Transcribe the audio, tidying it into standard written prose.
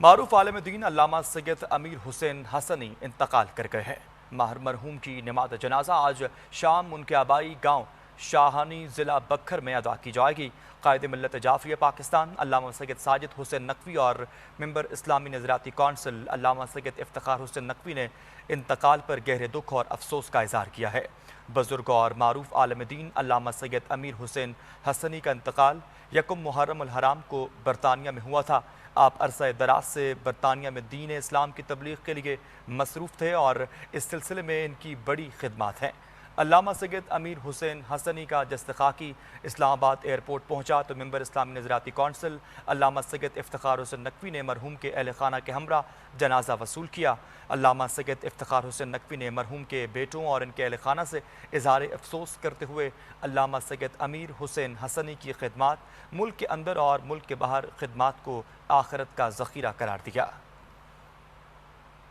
معروف عالم دین علامہ سید امیر حسین حسنی انتقال کر گئے ہیں۔ مرحوم کی نماز جنازہ آج شام ان کے آبائی گاؤں شاہانی ضلع بکھر میں ادا کی جائے گی۔ قائد ملت جعفریہ پاکستان علامہ سید ساجد حسین نقوی اور ممبر اسلامی نظریاتی کونسل علامہ سید افتخار حسین نقوی نے انتقال پر گہرے دکھ اور افسوس کا اظہار کیا ہے۔ بزرگ اور معروف عالم دین علامہ سید امیر حسین حسنی کا انتقال یکم محرم الحرام کو برطانیہ میں ہوا تھا۔ آپ عرصہ دراز سے برطانیہ میں دین اسلام کی تبلیغ کے لیے مصروف تھے اور اس سلسلے میں ان کی بڑی خدمات ہیں۔ علامہ سید امیر حسین حسنی کا جسد خاکی اسلام آباد ایئرپورٹ پہنچا تو ممبر اسلامی نظریاتی کونسل علامہ سید افتخار حسین نقوی نے مرحوم کے اہل خانہ کے ہمراہ جنازہ وصول کیا۔ علامہ سید افتخار حسین نقوی نے مرحوم کے بیٹوں اور ان کے اہل خانہ سے اظہار افسوس کرتے ہوئے علامہ سید امیر حسین حسنی کی خدمات، ملک کے اندر اور ملک کے باہر خدمات کو آخرت کا ذخیرہ قرار دیا۔